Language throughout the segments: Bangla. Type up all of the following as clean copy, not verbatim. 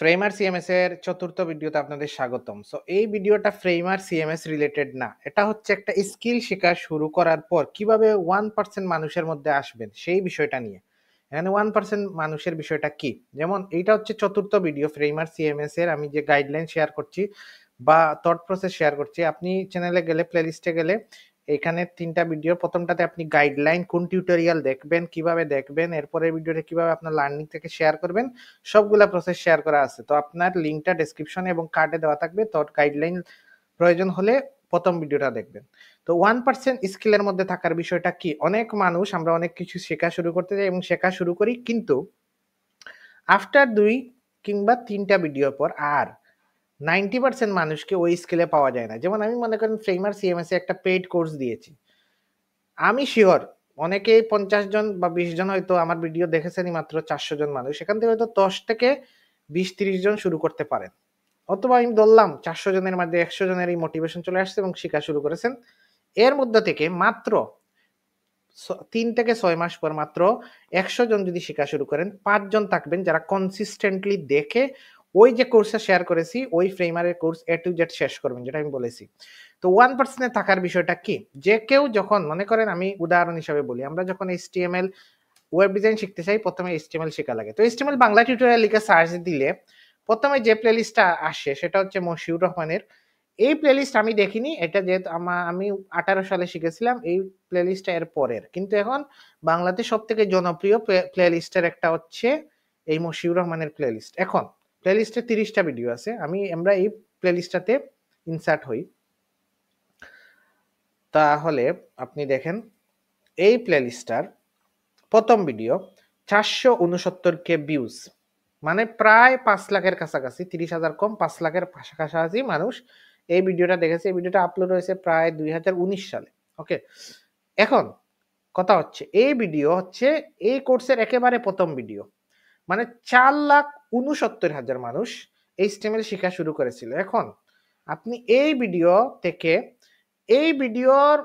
ফ্রেমার সিএমএস এর চতুর্থ ভিডিওতে আপনাদের স্বাগতম। সো এই ভিডিওটা ফ্রেমার সিএমএস রিলেটেড না। এটা হচ্ছে একটা স্কিল শেখা শুরু করার পর কিভাবে 1% মানুষের মধ্যে আসবেন সেই বিষয়টা নিয়ে। এখানে 1% মানুষের বিষয়টা কি? যেমন এইটা হচ্ছে চতুর্থ ভিডিও ফ্রেমার সিএমএস এর আমি যে গাইডলাইন শেয়ার করছি বা থট প্রসেস শেয়ার করছি। আপনি চ্যানেলে গেলে প্লেলিস্টে গেলে এখানে ৩ টা ভিডিও। ১ম টাতে আপনি গাইডলাইন কোন টিউটোরিয়াল দেখবেন, কিভাবে দেখবেন, এরপরের ভিডিওটা কিভাবে আপনার লার্নিং থেকে শেয়ার করবেন, সবগুলা প্রসেস শেয়ার করা আছে। তো আপনার লিঙ্কটা ডেসক্রিপশনে এবং কার্ডে দেওয়া থাকবে। তো গাইডলাইন প্রয়োজন হলে ১ম ভিডিওটা দেখবেন। তো 1% স্কিলের মধ্যে থাকার বিষয়টা কি? অনেক মানুষ আমরা অনেক কিছু শেখা শুরু করতে যাই এবং শেখা শুরু করি, কিন্তু আফটার ২ কিংবা ৩ টা ভিডিওর পর আর 90% মানুষকে ওই স্কিলে পাওয়া যায় না। যেমন আমি মনে করেন ফ্রেমার সিএমএস এ একটা পেইড কোর্স দিয়েছি। আমি সিউর অনেকেই ৫০ জন বা ২০ জন হয়তো আমার ভিডিও দেখেছেনই মাত্র ৪০০ জন মানুষ। সেখান থেকে হয়তো ১০ থেকে ২০-৩০ জন শুরু করতে পারেন। অথবা আমি বললাম ৪০০ জনের মধ্যে ১০০ জনের এই মোটিভেশন চলে আসছে এবং শিখা শুরু করেছেন। এর মধ্য থেকে মাত্র ৩ থেকে ৬ মাস পর মাত্র ১০০ জন যদি শিখা শুরু করেন, ৫ জন থাকবেন যারা কনসিস্টেন্টলি দেখে ওই যে কোর্সটা শেয়ার করেছি, ওই ফ্রেমারের কোর্স A to Z শেষ করবেন, যেটা আমি বলেছি। তো 1% এ থাকার বিষয়টা কি? যে কেউ যখন মনে করেন, আমি উদাহরণ হিসাবে বলি, আমরা যখন HTML ওয়েব ডিজাইন শিখতে চাই, ১ম এ HTML শেখা লাগে। তো HTML বাংলা টিউটোরিয়াল লিখে সার্চ দিলে ১ম এ যে প্লেলিস্টটা আসে সেটা হচ্ছে মশিউর রহমানের। এই প্লেলিস্ট আমি দেখিনি। এটা যেহেতু আমি ১৮ সালে শিখেছিলাম। এই প্লেলিস্টটা এর পরের। কিন্তু এখন বাংলাতে সবথেকে জনপ্রিয় প্লেলিস্টের একটা হচ্ছে এই মশিউর রহমানের প্লেলিস্ট। এখন প্লেলিস্টে ৩০ টা ভিডিও আছে। আমরা এই প্লেলিস্টটাতে ইনসার্ট হই। তাহলে আপনি দেখেন এই প্লেলিস্টটার ১ম ভিডিও ৪৬৯ কে ভিউজ। মানে প্রায় ৫ লাখের কাছাকাছি, ৩০,০০০ কম ৫ লাখের কাছাকাছি মানুষ এই ভিডিওটা দেখেছে। এই ভিডিওটা আপলোড হয়েছে প্রায় ২০১৯ সালে। ওকে? এখন কথা হচ্ছে এই ভিডিও হচ্ছে এই কোর্সের একেবারে ১ম ভিডিও। মানে ৪,৬৯,০০০ মানুষ HTML শিখা শুরু করেছিল। এখন আপনি এই ভিডিও থেকে এই ভিডিওর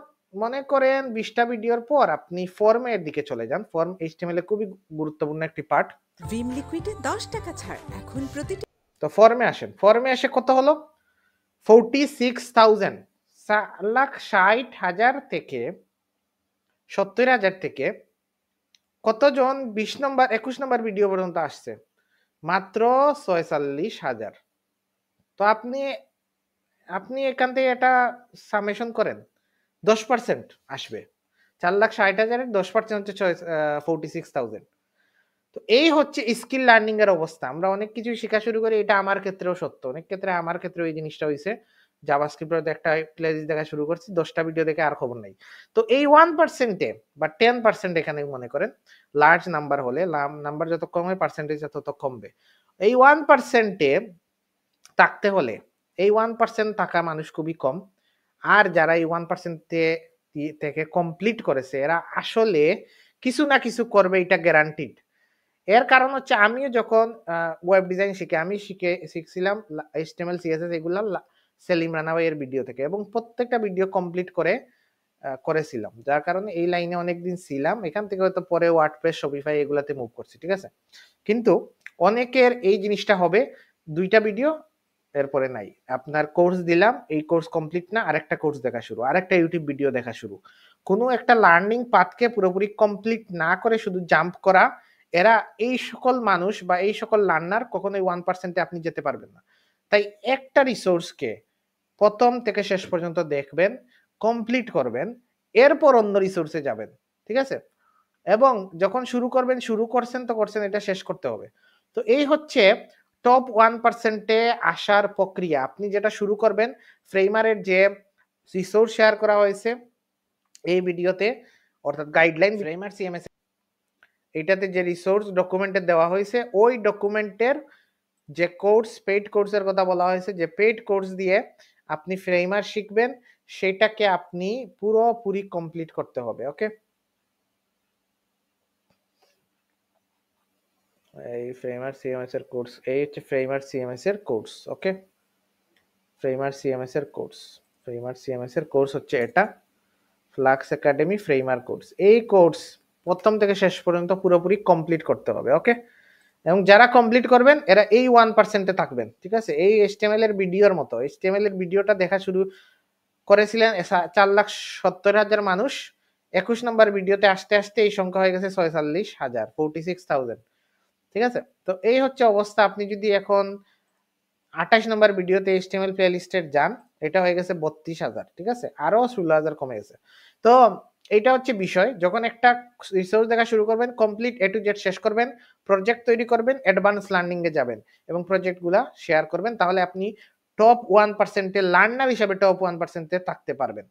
মনে করেন ২০ টা ভিডিওর পর আপনি ফর্মের দিকে চলে যান। ফর্ম HTML এর খুবই গুরুত্বপূর্ণ একটি পার্ট। ভিম লিকুইডে ১০ টাকা ছাড় এখন প্রতিটি। তো ফর্মে আসেন। ফর্মে এসে কত হলো? 46,000 4,60,০০০ থেকে ৭০,০০০ থেকে কতজন ২০ নম্বর ২১ নম্বর ভিডিও পর্যন্ত আসছে? মাত্র ৪৬,০০০। তো আপনি আপনি এখান থেকে এটা সামেশন করেন। ১০% আসবে। ৪,৬০,০০০ এর ১০% হচ্ছে 46,000। তো এই হচ্ছে স্কিল লার্নিং এর অবস্থা। আমরা অনেক কিছুই শিখা শুরু করি। এটা আমার ক্ষেত্রেও সত্য। অনেক ক্ষেত্রে আমার ক্ষেত্রেও এই জিনিসটা হইছে। জাভাস্ক্রিপ্ট এর একটা প্লেলিস্ট দেখা শুরু করছি। ১০ টা ভিডিও দেখে আর খবর নাই। তো এই 1% এ বা 10% এখানে মনে করেন লার্জ নাম্বার হলে নাম্বার যত কম হয় পার্সেন্টেজ তত কমবে। এই 1% এ থাকতে হলে এই 1% থাকা মানুষ খুবই কম। আর যারা এই 1% থেকে কমপ্লিট করেছে এরা আসলে কিছু না কিছু করবে, এটা গ্যারান্টিড। এর কারণ হচ্ছে আমিও যখন ওয়েব ডিজাইন আমি শিখছিলাম HTML, CSS এগুলা সেলিম রানা ভাইয়ের ভিডিও থেকে এবং প্রত্যেকটা ভিডিও কমপ্লিট করেছিলাম। যার কারণে এই লাইনে অনেকদিন ছিলাম। এখান থেকে হয়তো পরে ওয়ার্ডপ্রেস, শপিফাই এগুলাতে মুভ করছি। ঠিক আছে? কিন্তু অনেকের এই জিনিসটা হবে ২ টা ভিডিও এরপরে নাই। আপনার কোর্স দিলাম, এই কোর্স কমপ্লিট না, আরেকটা কোর্স দেখা শুরু, আরেকটা ইউটিউব ভিডিও দেখা শুরু। কোনো একটা লার্নিং পাথকে পুরোপুরি কমপ্লিট না করে শুধু জাম্প করা, এরা এই সকল মানুষ বা এই সকল লার্নার কখনোই 1% এ আপনি যেতে পারবেন না। তাই একটা রিসোর্সকে ১ম থেকে শেষ পর্যন্ত দেখবেন, কমপ্লিট করবেন, এরপর অন্য রিসোর্সে যাবেন। ঠিক আছে? এবং যখন শুরু করবেন, শুরু করছেন তো করছেন, এটা শেষ করতে হবে। তো এই হচ্ছে টপ 1% এ আসার প্রক্রিয়া। আপনি যেটা শুরু করবেন, ফ্রেমারের যে রিসোর্স শেয়ার করা হয়েছে এই ভিডিওতে, অর্থাৎ গাইডলাইন ফ্রেমার সিএমএস, এটাতে যে রিসোর্স ডকুমেন্টে দেওয়া হয়েছে, ওই ডকুমেন্টের যে কোর্স, পেইড কোর্সের কথা বলা হয়েছে, যে পেইড কোর্স দিয়ে আপনি ফ্রেমার শিখবেন, সেটাকে আপনি পুরোপুরি কমপ্লিট করতে হবে। ওকে? এই ফ্রেমার সিএমএস এর কোর্স, এই হচ্ছে ফ্রেমার সিএমএস এর কোর্স। ওকে? ফ্রেমার সিএমএস এর কোর্স, ফ্রেমার সিএমএস এর কোর্স হচ্ছে এটা, ফ্লাক্স একাডেমি ফ্রেমার কোর্স। এই কোর্স ১ম থেকে শেষ পর্যন্ত পুরোপুরি কমপ্লিট করতে হবে। ওকে? এবং যারা কমপ্লিট করবেন এরা এই 1% এ থাকবেন। ঠিক আছে? এই HTML এর ভিডিওর মতো। HTML এর ভিডিওটা দেখা শুরু করেছিলেন 4,70,000 মানুষ। 21 নম্বর ভিডিওতে আসতে, আসতে এই সংখ্যা হয়ে গেছে 46,000, 46,000 ঠিক আছে? তো এই হচ্ছে অবস্থা। আপনি যদি এখন 28 নম্বর ভিডিওতে HTML প্লেলিস্টে যান, এটা হয়ে গেছে 32,000 ঠিক আছে? আরো 16,000 কমে গেছে। তো এইটা হচ্ছে বিষয়। যখন একটা রিসোর্স দেখা শুরু করবেন, কমপ্লিট A to Z শেষ করবেন, প্রজেক্ট তৈরি করবেন, অ্যাডভান্স লার্নিং এ যাবেন এবং প্রজেক্টগুলা শেয়ার করবেন। তাহলে আপনি টপ 1% এর লার্নার হিসেবে টপ 1% এ থাকতে পারবেন।